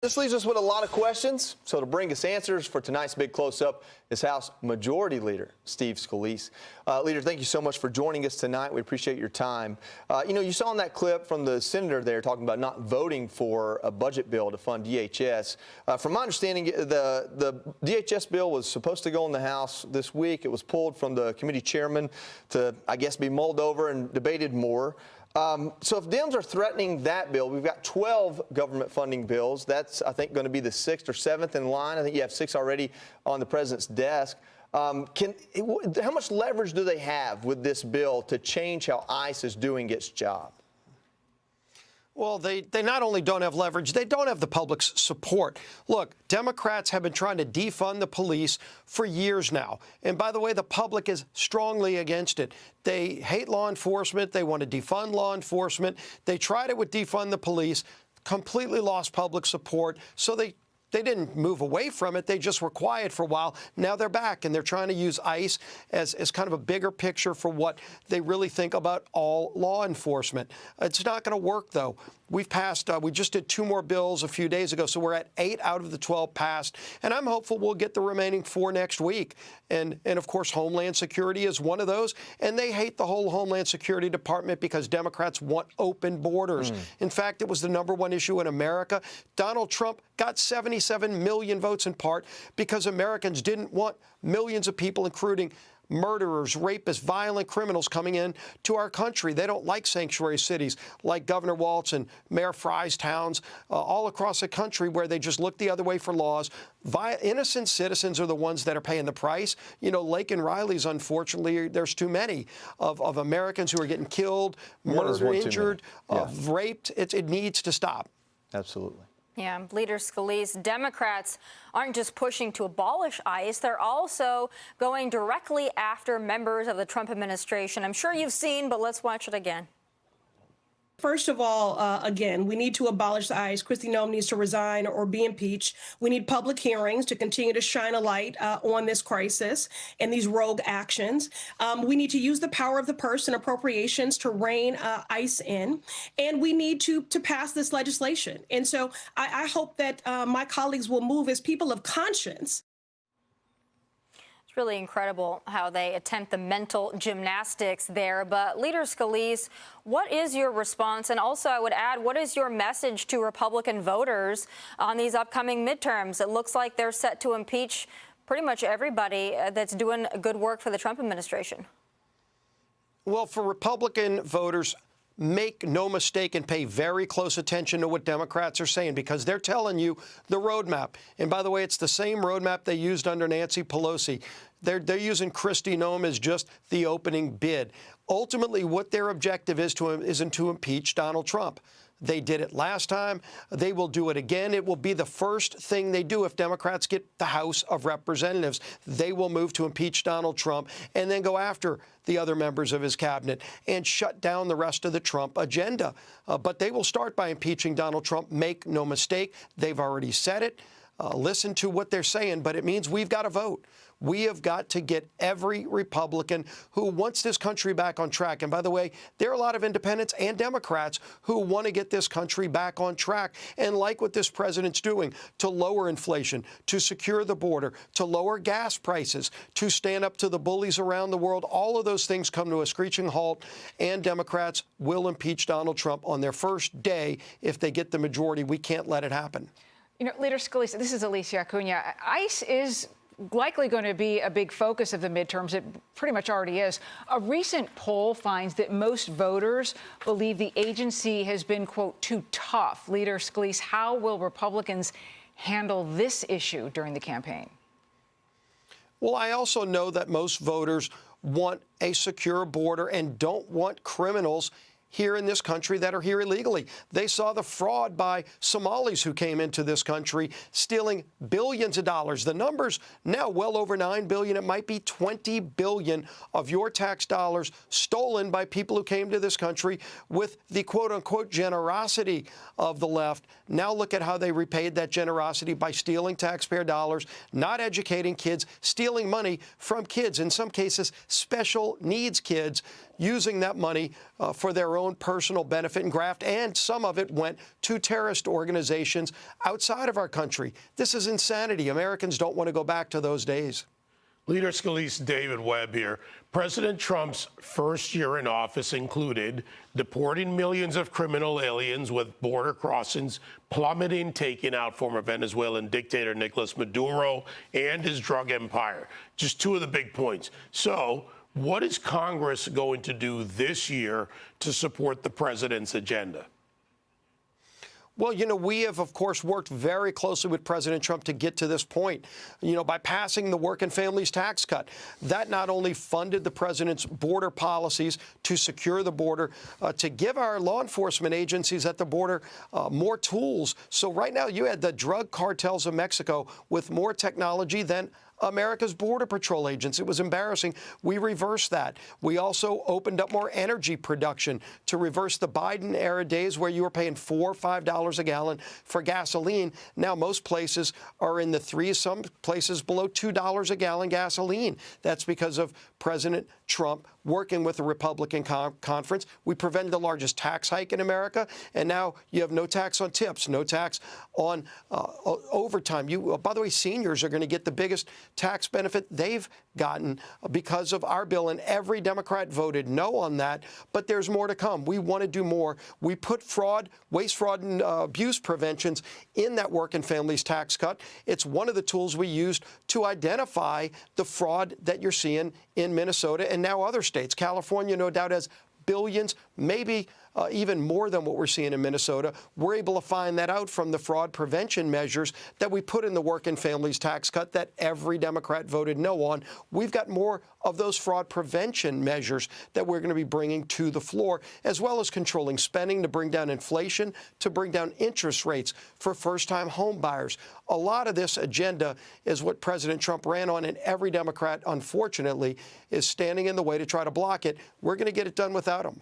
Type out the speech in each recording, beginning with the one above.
This leaves us with a lot of questions. So to bring us answers for tonight's big close-up is House Majority Leader Steve Scalise. Leader, thank you so much for joining us tonight. We appreciate your time. You saw in that clip from the senator there talking about not voting for a budget bill to fund DHS. From my understanding, the DHS bill was supposed to go in the House this week. It was pulled from the committee chairman to, I guess, be mulled over and debated more. So if Dems are threatening that bill, we've got 12 government funding bills. That's, I think, going to be the 6th or 7th in line. I think you have 6 already on the president's desk. How much leverage do they have with this bill to change how ICE is doing its job? Well, they not only don't have leverage, they don't have the public's support. Look, Democrats have been trying to defund the police for years now. And by the way, the public is strongly against it. They hate law enforcement. They want to defund law enforcement. They tried it with defund the police, completely lost public support. So they didn't move away from it. They just were quiet for a while. Now they're back, and they're trying to use ICE as kind of a bigger picture for what they really think about all law enforcement. It's not going to work, though. We've passed, we just did 2 more bills a few days ago, so we're at 8 out of the 12 passed, and I'm hopeful we'll get the remaining 4 next week. And of course, Homeland Security is one of those, and they hate the whole Homeland Security Department because Democrats want open borders. In fact, it was the #1 issue in America. Donald Trump got 77 million votes in part because Americans didn't want millions of people, including murderers, rapists, violent criminals coming in to our country. They don't like sanctuary cities like Governor Walz and Mayor Fry's towns all across the country where they just look the other way for laws. Innocent citizens are the ones that are paying the price. You know, Lake and Riley's, unfortunately, there's too many of Americans who are getting killed, murdered, injured, raped. It needs to stop. Absolutely. Yeah, Leader Scalise, Democrats aren't just pushing to abolish ICE, they're also going directly after members of the Trump administration. I'm sure you've seen, but let's watch it again. First of all, again, we need to abolish the ICE. Kristi Noem needs to resign or be impeached. We need public hearings to continue to shine a light on this crisis and these rogue actions. We need to use the power of the purse and appropriations to rein ICE in. And we need to pass this legislation. And so I hope that my colleagues will move as people of conscience. It's really incredible how they attempt the mental gymnastics there. But Leader Scalise, what is your response? And also, I would add, what is your message to Republican voters on these upcoming midterms? It looks like they're set to impeach pretty much everybody that's doing good work for the Trump administration. Well, for Republican voters, make no mistake and pay very close attention to what Democrats are saying, because they're telling you the roadmap. And by the way, it's the same roadmap they used under Nancy Pelosi. They're using Kristi Noem as just the opening bid. Ultimately, what their objective isn't to impeach Donald Trump. They did it last time. They will do it again. It will be the first thing they do if Democrats get the House of Representatives. They will move to impeach Donald Trump and then go after the other members of his cabinet and shut down the rest of the Trump agenda. But they will start by impeaching Donald Trump. Make no mistake. They've already said it. Listen to what they're saying, but it means we've got to vote. We have got to get every Republican who wants this country back on track. And by the way, there are a lot of independents and Democrats who want to get this country back on track and like what this president's doing to lower inflation, to secure the border, to lower gas prices, to stand up to the bullies around the world. All of those things come to a screeching halt, and Democrats will impeach Donald Trump on their first day if they get the majority. We can't let it happen. You know, Leader Scalise, this is Alicia Acuna. ICE is likely going to be a big focus of the midterms. It pretty much already is. A recent poll finds that most voters believe the agency has been, quote, too tough. Leader Scalise, how will Republicans handle this issue during the campaign? Well, I also know that most voters want a secure border and don't want criminals here in this country that are here illegally. They saw the fraud by Somalis who came into this country, stealing billions of dollars. The number's now well over $9 billion. It might be $20 billion of your tax dollars stolen by people who came to this country with the quote-unquote generosity of the left. Now look at how they repaid that generosity by stealing taxpayer dollars, not educating kids, stealing money from kids, in some cases special needs kids, using that money for their own personal benefit and graft, and some of it went to terrorist organizations outside of our country. This is insanity. Americans don't want to go back to those days. Leader Scalise, David Webb here. President Trump's first year in office included deporting millions of criminal aliens with border crossings, plummeting, taking out former Venezuelan dictator Nicolas Maduro and his drug empire. Just two of the big points. So, what is Congress going to do this year to support the president's agenda? Well, we have, of course, worked very closely with President Trump to get to this point, by passing the Work and Families Tax Cut. That not only funded the president's border policies to secure the border, to give our law enforcement agencies at the border more tools. So right now you had the drug cartels of Mexico with more technology than America's Border Patrol agents. It was embarrassing. We reversed that. We also opened up more energy production to reverse the Biden-era days where you were paying $4 or $5 a gallon for gasoline. Now most places are in the threes, some places below $2 a gallon gasoline. That's because of President Trump working with the Republican conference. We prevented the largest tax hike in America, and now you have no tax on tips, no tax on overtime. By the way, seniors are going to get the biggest tax benefit they've gotten because of our bill, and every Democrat voted no on that, but there's more to come. We want to do more. We put waste, fraud, and abuse preventions in that Work and Families Tax Cut. It's one of the tools we used to identify the fraud that you're seeing in Minnesota and now other states. California, no doubt, has billions, maybe even more than what we're seeing in Minnesota. We're able to find that out from the fraud prevention measures that we put in the Work and Families Tax Cut that every Democrat voted no on. We've got more of those fraud prevention measures that we're going to be bringing to the floor, as well as controlling spending to bring down inflation, to bring down interest rates for first-time home buyers. A lot of this agenda is what President Trump ran on, and every Democrat, unfortunately, is standing in the way to try to block it. We're going to get it done without him.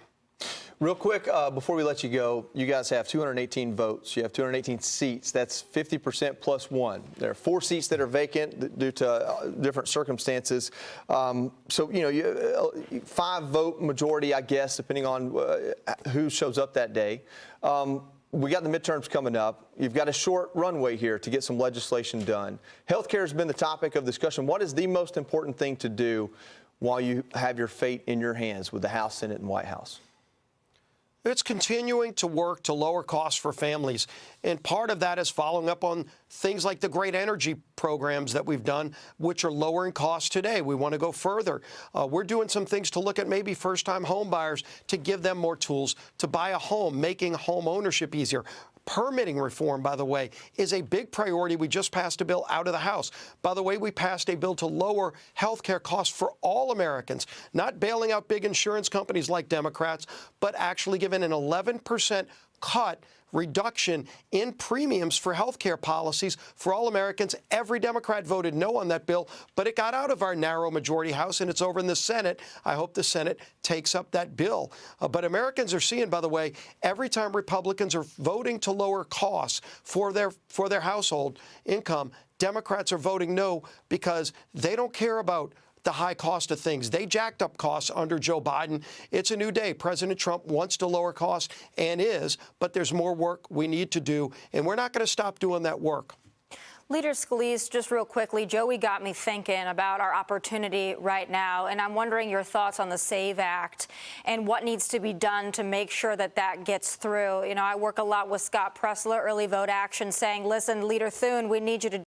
Real quick, before we let you go, you guys have 218 votes. You have 218 seats. That's 50% plus one. There are 4 seats that are vacant due to different circumstances. So, 5-vote majority, I guess, depending on who shows up that day. We got the midterms coming up. You've got a short runway here to get some legislation done. Healthcare has been the topic of discussion. What is the most important thing to do while you have your fate in your hands with the House, Senate, and White House? It's continuing to work to lower costs for families. And part of that is following up on things like the great energy programs that we've done, which are lowering costs today. We want to go further. We're doing some things to look at maybe first-time home buyers to give them more tools to buy a home, making home ownership easier. Permitting reform, by the way, is a big priority. We just passed a bill out of the House. By the way, we passed a bill to lower health care costs for all Americans, not bailing out big insurance companies like Democrats, but actually giving an 11% reduction in premiums for health care policies for all Americans. Every Democrat voted no on that bill, but it got out of our narrow majority House, and it's over in the Senate. I hope the Senate takes up that bill. But Americans are seeing, by the way, every time Republicans are voting to lower costs for their household income, Democrats are voting no because they don't care about the high cost of things. They jacked up costs under Joe Biden. It's a new day. President Trump wants to lower costs and is, but there's more work we need to do, and we're not going to stop doing that work. Leader Scalise, just real quickly, Joey got me thinking about our opportunity right now, and I'm wondering your thoughts on the SAVE Act and what needs to be done to make sure that that gets through. I work a lot with Scott Pressler, Early Vote Action, saying, listen, Leader Thune, we need you to